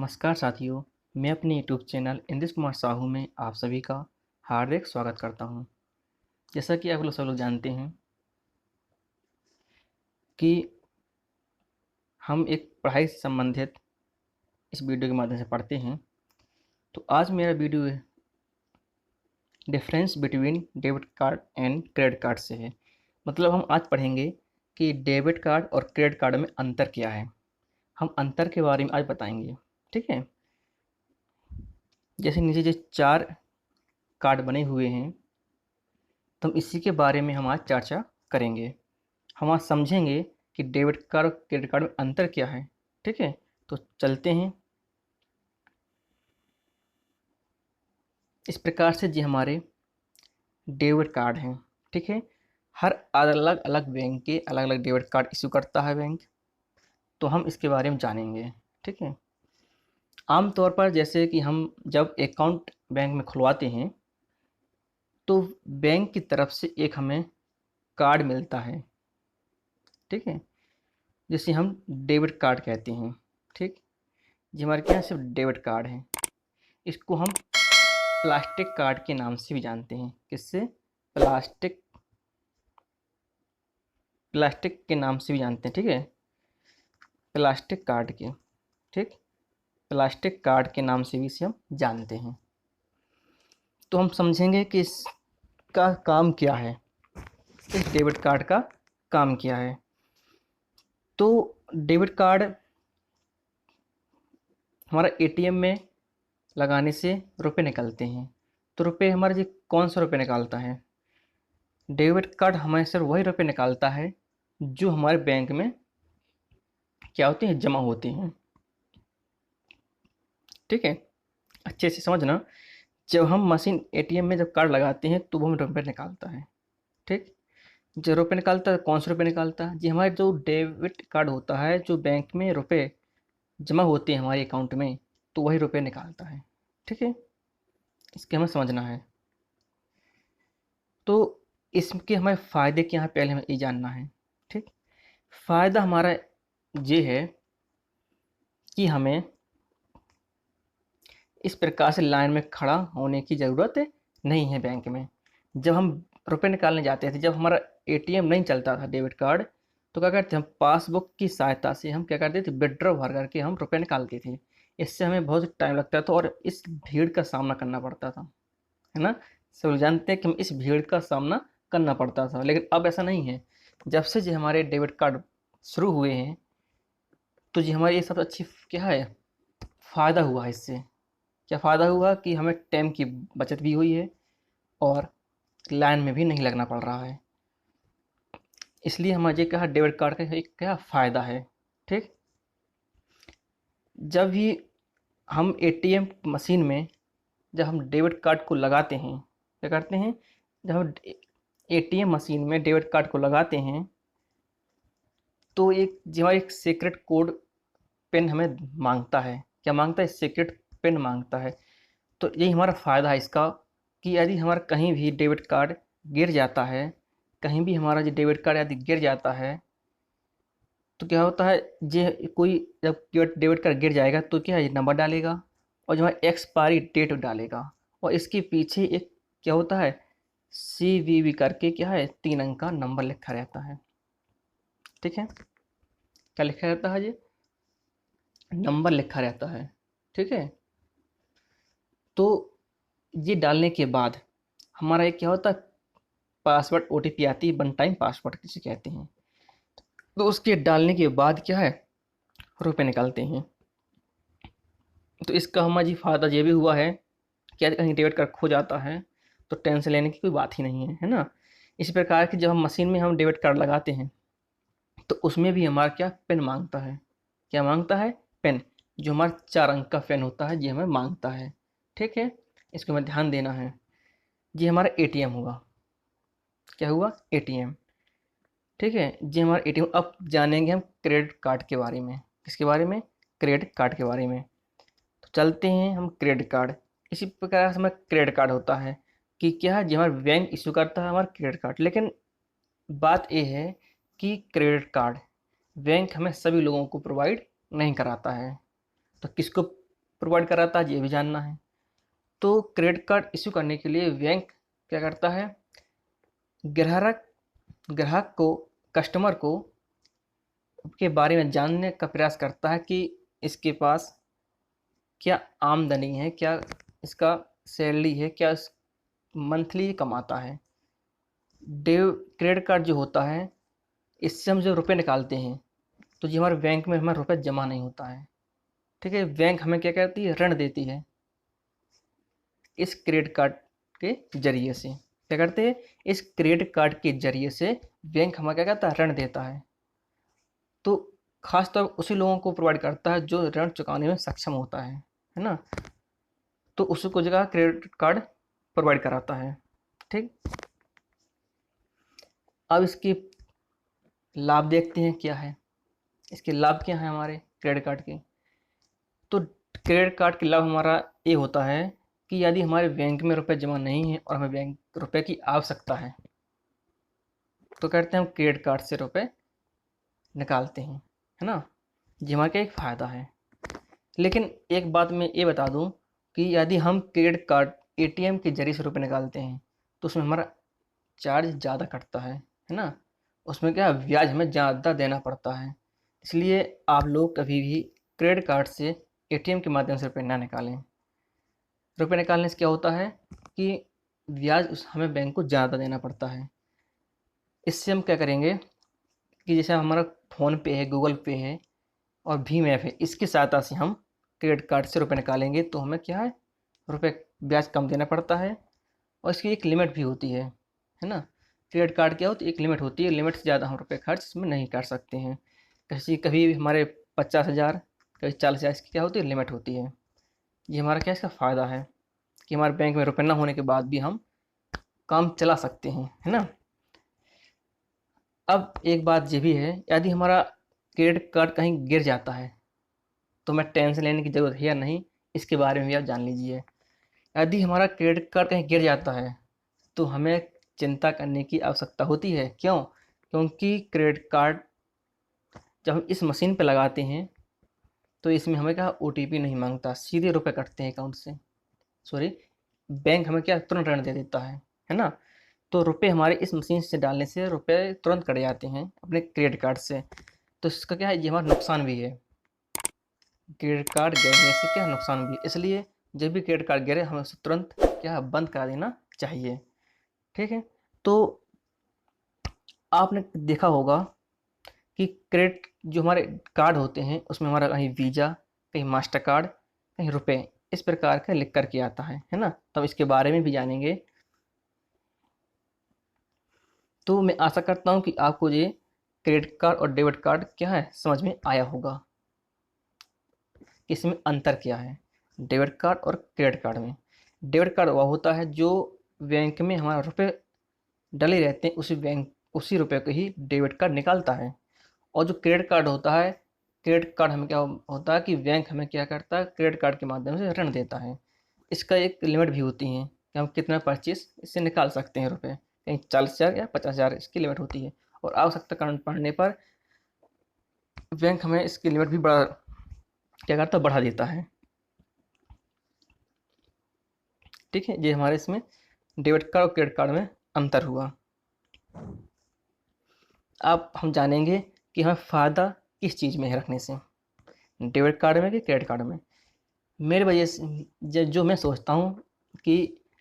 नमस्कार साथियों, मैं अपने यूट्यूब चैनल इंद्रेश कुमार साहू में आप सभी का हार्दिक स्वागत करता हूं। जैसा कि आप लोग सब लोग जानते हैं कि हम एक पढ़ाई से संबंधित इस वीडियो के माध्यम से पढ़ते हैं। तो आज मेरा video difference between debit card and credit card से है। मतलब हम आज पढ़ेंगे कि डेबिट कार्ड और क्रेडिट कार्ड में अंतर क्या है। हम अंतर के बारे में आज बताएंगे, ठीक है। जैसे नीचे जो 4 कार्ड बने हुए हैं, तो हम इसी के बारे में हम आज चर्चा करेंगे। हम आज समझेंगे कि डेबिट कार्ड और क्रेडिट कार्ड में अंतर क्या है, ठीक है। तो चलते हैं। इस प्रकार से जो हमारे डेबिट कार्ड हैं, ठीक है, हर अलग अलग बैंक के अलग अलग डेबिट कार्ड इशू करता है बैंक। तो हम इसके बारे में जानेंगे, ठीक है। आमतौर पर जैसे कि हम जब अकाउंट बैंक में खुलवाते हैं तो बैंक की तरफ से एक हमें कार्ड मिलता है, ठीक है, जिसे हम डेबिट कार्ड कहते हैं, ठीक। ये हमारे क्या सिर्फ डेबिट कार्ड है। इसको हम प्लास्टिक कार्ड के नाम से भी जानते हैं। किससे? प्लास्टिक प्लास्टिक के नाम से भी जानते हैं, ठीक है, प्लास्टिक कार्ड के, ठीक, प्लास्टिक कार्ड के नाम से भी इसे हम जानते हैं। तो हम समझेंगे कि इसका काम क्या है, इस डेबिट कार्ड का काम क्या है। तो डेबिट कार्ड हमारा एटीएम में लगाने से रुपए निकलते हैं। तो रुपए हमारे जी कौन सा रुपए निकालता है? डेबिट कार्ड हमारे सिर्फ वही रुपए निकालता है जो हमारे बैंक में क्या होते हैं, जमा होते हैं, ठीक है। अच्छे से समझना, जब हम मशीन एटीएम में जब कार्ड लगाते हैं तो वो हमें रुपये निकालता है, ठीक। जो रुपये निकालता है, कौन से रुपये निकालता है? जी हमारे जो डेबिट कार्ड होता है, जो बैंक में रुपए जमा होते हैं हमारे अकाउंट में, तो वही रुपये निकालता है, ठीक है। इसके हमें समझना है। तो इसके हमें फ़ायदे क्या हैं, पहले हमें ये जानना है, ठीक। फ़ायदा हमारा ये है कि हमें इस प्रकार से लाइन में खड़ा होने की ज़रूरत नहीं है बैंक में। जब हम रुपए निकालने जाते थे, जब हमारा एटीएम नहीं चलता था डेबिट कार्ड, तो क्या करते हम पासबुक की सहायता से हम क्या करते थे, विड्रॉ भर करके हम रुपए निकालते थे। इससे हमें बहुत टाइम लगता था और इस भीड़ का सामना करना पड़ता था, है ना। सब लोग जानते हैं कि हम इस भीड़ का सामना करना पड़ता था, लेकिन अब ऐसा नहीं है। जब से जो हमारे डेबिट कार्ड शुरू हुए हैं, तो जी हमारी ये सबसे अच्छी क्या है, फ़ायदा हुआ है इससे। क्या फ़ायदा हुआ कि हमें टाइम की बचत भी हुई है और लाइन में भी नहीं लगना पड़ रहा है। इसलिए हमारे ये कहा डेबिट कार्ड का एक क्या फ़ायदा है, ठीक। जब भी हम एटीएम मशीन में जब हम डेबिट कार्ड को लगाते हैं, क्या करते हैं, जब हम एटीएम मशीन में डेबिट कार्ड को लगाते हैं तो एक जो एक सीक्रेट कोड पिन हमें मांगता है। क्या मांगता है? सीक्रेट पिन मांगता है। तो यही हमारा फ़ायदा है इसका, कि यदि हमारा कहीं भी डेबिट कार्ड गिर जाता है, कहीं भी हमारा जो डेबिट कार्ड यदि गिर जाता है, तो क्या होता है, जे कोई जब डेबिट कार्ड गिर जाएगा तो क्या है, ये नंबर डालेगा और जो है एक्सपायरी डेट डालेगा, और इसके पीछे एक क्या होता है, CVV करके क्या है, 3 अंक का नंबर लिखा रहता है, ठीक है। क्या लिखा रहता है? ये नंबर लिखा रहता है, ठीक है। तो ये डालने के बाद हमारा एक क्या होता है, पासवर्ड OTP आती है, वन टाइम पासवर्ड किसे कहते हैं। तो उसके डालने के बाद क्या है, रुपए निकलते हैं। तो इसका हमारा जी फ़ायदा ये भी हुआ है कि यदि कहीं डेबिट कार्ड खो जाता है तो टेंशन लेने की कोई बात ही नहीं है ना। इस प्रकार की जब हम मशीन में हम डेबिट कार्ड लगाते हैं तो उसमें भी हमारा क्या, पिन मांगता है। क्या मांगता है? पिन। जो हमारा 4 अंक का पिन होता है, ये हमें मांगता है, ठीक है। इसको हमें ध्यान देना है। ये हमारा एटीएम हुआ। क्या हुआ? एटीएम, ठीक है। ये हमारा एटीएम। अब जानेंगे हम क्रेडिट कार्ड के बारे में। किसके बारे में? क्रेडिट कार्ड के बारे में। तो चलते हैं हम क्रेडिट कार्ड। इसी प्रकार से हमारा क्रेडिट कार्ड होता है कि क्या है, जो हमारा बैंक इशू करता है हमारा क्रेडिट कार्ड। लेकिन बात ये है कि क्रेडिट कार्ड बैंक हमें सभी लोगों को प्रोवाइड नहीं कराता है। तो किसको प्रोवाइड कराता है, ये भी जानना है। तो क्रेडिट कार्ड इश्यू करने के लिए बैंक क्या करता है, ग्राहक को, कस्टमर को के बारे में जानने का प्रयास करता है कि इसके पास क्या आमदनी है, क्या इसका सैलरी है, क्या मंथली कमाता है। क्रेडिट कार्ड जो होता है, इससे हम जो रुपए निकालते हैं तो ये हमारे बैंक में हमारा रुपये जमा नहीं होता है। ठीक है, बैंक हमें क्या करती है, ऋण देती है इस क्रेडिट कार्ड के जरिए से। क्या करते हैं, इस क्रेडिट कार्ड के जरिए से बैंक हमें क्या करता है, ऋण देता है। तो खास तौर उसी लोगों को प्रोवाइड करता है जो ऋण चुकाने में सक्षम होता है ना। तो उसको जगह क्रेडिट कार्ड प्रोवाइड कराता है। ठीक, अब इसके लाभ देखते हैं क्या है, इसके लाभ क्या है हमारे क्रेडिट कार्ड के। तो क्रेडिट कार्ड के लाभ हमारा ये होता है कि यदि हमारे बैंक में रुपए जमा नहीं है और हमें बैंक रुपए की आवश्यकता है तो कहते हैं हम क्रेडिट कार्ड से रुपए निकालते हैं, है ना। ये हमारा क्या एक फ़ायदा है। लेकिन एक बात मैं ये बता दूं कि यदि हम क्रेडिट कार्ड एटीएम के जरिए से रुपए निकालते हैं तो उसमें हमारा चार्ज ज़्यादा कटता है ना। उसमें क्या ब्याज हमें ज़्यादा देना पड़ता है। इसलिए आप लोग कभी भी क्रेडिट कार्ड से एटीएम के माध्यम से रुपये ना निकालें। रुपये निकालने से क्या होता है कि ब्याज हमें बैंक को ज़्यादा देना पड़ता है। इससे हम क्या करेंगे कि जैसे हमारा फ़ोन पे है, गूगल पे है और भीम ऐप है, इसकी सहायता से हम क्रेडिट कार्ड से रुपये निकालेंगे तो हमें क्या है, रुपये ब्याज कम देना पड़ता है और इसकी एक लिमिट भी होती है ना। क्रेडिट कार्ड क्या होती है, एक लिमिट होती है, लिमिट से ज़्यादा हम रुपये खर्च इसमें नहीं कर सकते हैं। कभी हमारे 50,000, कभी 40,000 इसकी क्या होती है, लिमिट होती है। ये हमारा क्या इसका फ़ायदा है कि हमारे बैंक में रुपये ना होने के बाद भी हम काम चला सकते हैं, है ना। अब एक बात ये भी है, यदि हमारा क्रेडिट कार्ड कहीं गिर जाता है तो हमें टेंशन लेने की ज़रूरत है या नहीं, इसके बारे में भी आप जान लीजिए। यदि हमारा क्रेडिट कार्ड कहीं गिर जाता है तो हमें चिंता करने की आवश्यकता होती है। क्यों? क्योंकि क्रेडिट कार्ड जब हम इस मशीन पर लगाते हैं तो इसमें हमें क्या ओटीपी नहीं मांगता, सीधे रुपए कटते हैं अकाउंट से। सॉरी, बैंक हमें क्या तुरंत ऋण दे देता है ना। तो रुपए हमारे इस मशीन से डालने से रुपए तुरंत कट जाते हैं अपने क्रेडिट कार्ड से। तो इसका क्या है, ये हमारा नुकसान भी है। क्रेडिट कार्ड गिरने से क्या नुकसान भी है, इसलिए जब भी क्रेडिट कार्ड गिरे हमें उसे तुरंत क्या बंद करा देना चाहिए। ठीक है, तो आपने देखा होगा कि क्रेडिट जो हमारे कार्ड होते हैं उसमें हमारा कहीं वीज़ा, कहीं मास्टर कार्ड, कहीं रुपए, इस प्रकार का लिख करके आता है ना। तो इसके बारे में भी जानेंगे। तो मैं आशा करता हूँ कि आपको ये क्रेडिट कार्ड और डेबिट कार्ड क्या है समझ में आया होगा, इसमें अंतर क्या है डेबिट कार्ड और क्रेडिट कार्ड में। डेबिट कार्ड वह होता है जो बैंक में हमारा रुपए डले रहते हैं, उसी रुपए को ही डेबिट कार्ड निकालता है। और जो क्रेडिट कार्ड होता है, क्रेडिट कार्ड हमें क्या होता है कि बैंक हमें क्या करता है, क्रेडिट कार्ड के माध्यम से ऋण देता है। इसका एक लिमिट भी होती है कि हम कितना परचेस इससे निकाल सकते हैं रुपए, कहीं 40,000 या 50,000 इसकी लिमिट होती है। और आवश्यकता कारण पड़ने पर बैंक हमें इसकी लिमिट भी क्या करता है, बढ़ा देता है। ठीक है, ये हमारे इसमें डेबिट कार्ड और क्रेडिट कार्ड में अंतर हुआ। अब हम जानेंगे कि हमें फ़ायदा किस चीज़ में है रखने से, डेबिट कार्ड में कि क्रेडिट कार्ड में। मेरे वजह से जो मैं सोचता हूँ कि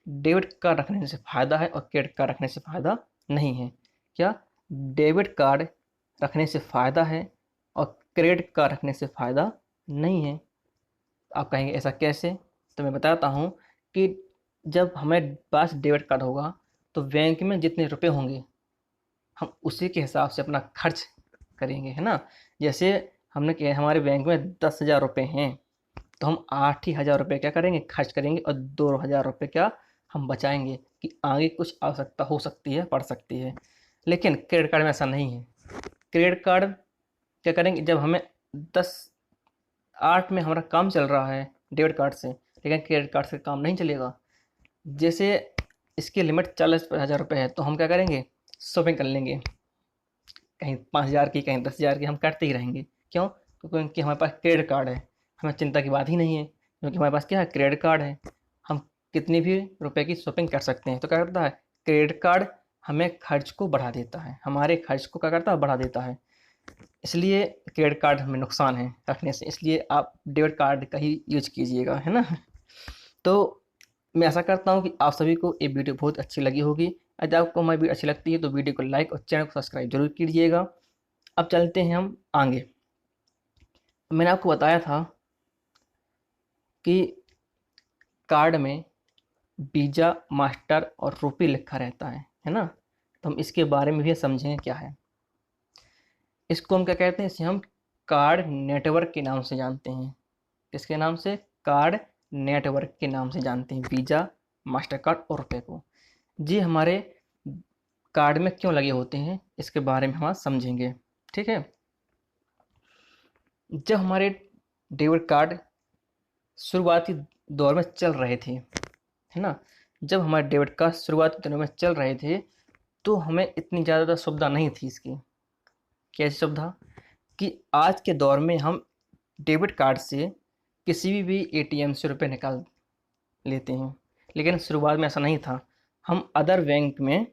डेबिट कार्ड रखने से फ़ायदा है और क्रेडिट कार्ड रखने से फ़ायदा नहीं है। क्या? डेबिट कार्ड रखने से फ़ायदा है और क्रेडिट कार्ड रखने से फ़ायदा नहीं है। आप कहेंगे ऐसा कैसे? तो मैं बताता हूँ कि जब हमें पास डेबिट कार्ड होगा तो बैंक में जितने रुपए होंगे हम उसी के हिसाब से अपना खर्च करेंगे, है ना। जैसे हमने कहा हमारे बैंक में 10,000 रुपये हैं तो हम 8,000 रुपये क्या करेंगे, खर्च करेंगे और 2,000 रुपये क्या हम बचाएंगे कि आगे कुछ आवश्यकता हो सकती है, पड़ सकती है। लेकिन क्रेडिट कार्ड में ऐसा नहीं है। क्रेडिट कार्ड क्या करेंगे, जब हमें 8 में हमारा काम चल रहा है डेबिट कार्ड से, लेकिन क्रेडिट कार्ड से काम नहीं चलेगा। जैसे इसकी लिमिट 40,000 रुपये है तो हम क्या करेंगे, शॉपिंग कर लेंगे, कहीं 5,000 की, कहीं 10,000 की, हम करते ही रहेंगे। क्यों? क्योंकि हमारे पास क्रेडिट कार्ड है, हमें चिंता की बात ही नहीं है क्योंकि हमारे पास क्या है, क्रेडिट कार्ड है, हम कितनी भी रुपए की शॉपिंग कर सकते हैं। तो क्या करता है, क्रेडिट कार्ड हमें खर्च को बढ़ा देता है, हमारे खर्च को क्या करता है, बढ़ा देता है। इसलिए क्रेडिट कार्ड हमें नुकसान है रखने से, इसलिए आप डेबिट कार्ड का ही यूज कीजिएगा, है ना। तो मैं आशा करता हूँ कि आप सभी को ये वीडियो बहुत अच्छी लगी होगी। यदि आपको हमारी वीडियो अच्छी लगती है तो वीडियो को लाइक और चैनल को सब्सक्राइब जरूर कीजिएगा। अब चलते हैं हम आगे। मैंने आपको बताया था कि कार्ड में वीज़ा, मास्टर और रुपए लिखा रहता है ना। तो हम इसके बारे में भी समझेंगे क्या है। इसको हम क्या कहते हैं, इसे हम कार्ड नेटवर्क के नाम से जानते हैं। किसके नाम से, कार्ड नेटवर्क के नाम से जानते हैं वीज़ा, मास्टर कार्ड और रुपए को। जी हमारे कार्ड में क्यों लगे होते हैं इसके बारे में हम आज समझेंगे, ठीक है। जब हमारे डेबिट कार्ड शुरुआती दौर में चल रहे थे, है ना, जब हमारे डेबिट कार्ड शुरुआती दिनों में चल रहे थे तो हमें इतनी ज़्यादा सुविधा नहीं थी इसकी। कैसी सुविधा, कि आज के दौर में हम डेबिट कार्ड से किसी भी एटीएम से रुपए निकाल लेते हैं, लेकिन शुरुआत में ऐसा नहीं था। हम अदर बैंक में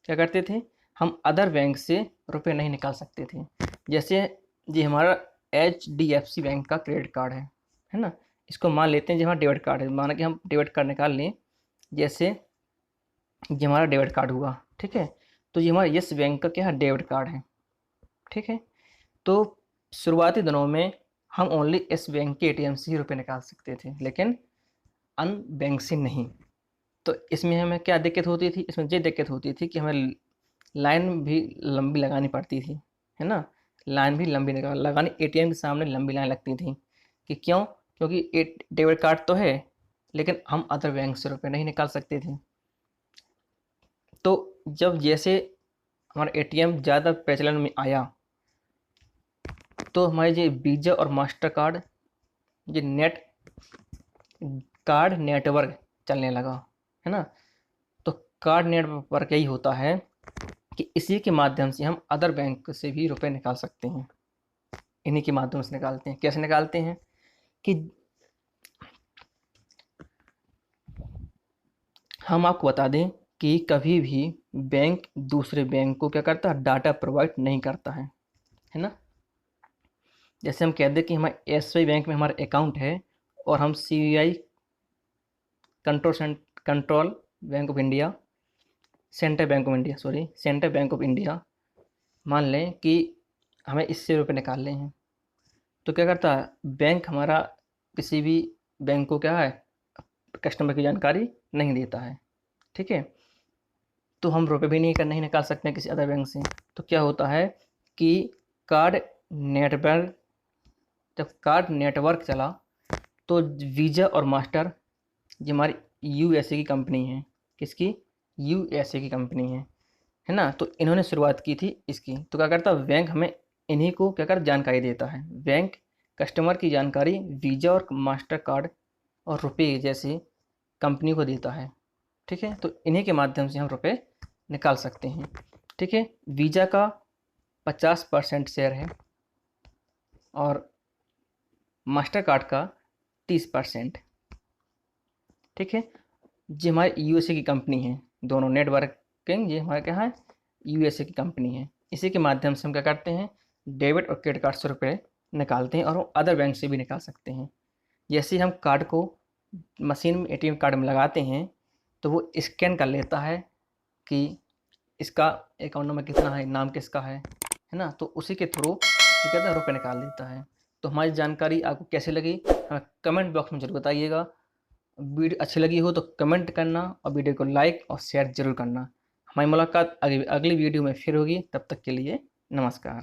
क्या करते थे, हम अदर बैंक से रुपए नहीं निकाल सकते थे। जैसे ये हमारा HDFC बैंक का क्रेडिट कार्ड है ना, इसको मान लेते हैं जो हमारा डेबिट कार्ड है, माना कि हम डेबिट कार्ड निकाल लें। जैसे ये हमारा डेबिट कार्ड हुआ, ठीक है, तो ये हमारा यस बैंक का क्या है, डेबिट कार्ड है, ठीक है। तो शुरुआती दिनों में हम ओनली इस बैंक के एटीएम से ही रुपये निकाल सकते थे, लेकिन अन बैंक से नहीं। तो इसमें हमें क्या दिक्कत होती थी, इसमें ये दिक्कत होती थी कि हमें लाइन भी लंबी लगानी पड़ती थी, है ना, लाइन भी लंबी लगानी, एटीएम के सामने लंबी लाइन लगती थी। कि क्यों, क्योंकि डेबिट कार्ड तो है लेकिन हम अदर बैंक से रुपये नहीं निकाल सकते थे। तो जब जैसे हमारा एटीएम ज़्यादा प्रचलन में आया तो हमारे ये वीज़ा और मास्टर कार्ड, ये कार्ड नेटवर्क चलने लगा, है ना। तो कार्ड नेटवर्क यही होता है कि इसी के माध्यम से हम अदर बैंक से भी रुपए निकाल सकते हैं। इन्हीं के माध्यम से निकालते हैं। कैसे निकालते हैं कि हम आपको बता दें कि कभी भी बैंक दूसरे बैंक को क्या करता है, डाटा प्रोवाइड नहीं करता है ना। जैसे हम कह दें कि हमारे SBI बैंक में हमारा अकाउंट है और हम CBI control bank of India, central bank of India मान लें कि हमें इससे रुपए निकालने हैं। तो क्या करता है, बैंक हमारा किसी भी बैंक को क्या है, कस्टमर की जानकारी नहीं देता है, ठीक है। तो हम रुपए भी नहीं निकाल सकते हैं किसी अदर बैंक से। तो क्या होता है कि कार्ड नेटवर्क, जब कार्ड नेटवर्क चला तो वीज़ा और मास्टर, ये हमारी USA की कंपनी है, किसकी, USA की कंपनी है ना। तो इन्होंने शुरुआत की थी इसकी। तो क्या करता, बैंक हमें इन्हीं को क्या कर जानकारी देता है। बैंक कस्टमर की जानकारी वीज़ा और मास्टर कार्ड और रुपए जैसे कंपनी को देता है, ठीक है। तो इन्हीं के माध्यम से हम रुपए निकाल सकते हैं, ठीक है। वीज़ा का 50% शेयर है और मास्टर कार्ड का 30%, ठीक है। ये हमारे USA की कंपनी है, दोनों नेटवर्किंग ये हमारा क्या है, USA की कंपनी है। इसी के माध्यम से हम क्या करते हैं, डेबिट और क्रेडिट कार्ड से रुपये निकालते हैं और वो अदर बैंक से भी निकाल सकते हैं। जैसे हम कार्ड को मशीन में ATM कार्ड में लगाते हैं तो वो स्कैन कर लेता है कि इसका अकाउंट नंबर कितना है, नाम किसका है ना। तो उसी के थ्रू क्या कहता है, रुपये निकाल देता है। तो हमारी जानकारी आपको कैसे लगी हमें कमेंट बॉक्स में जरूर बताइएगा। वीडियो अच्छी लगी हो तो कमेंट करना और वीडियो को लाइक और शेयर जरूर करना। हमारी मुलाकात अगली वीडियो में फिर होगी, तब तक के लिए नमस्कार।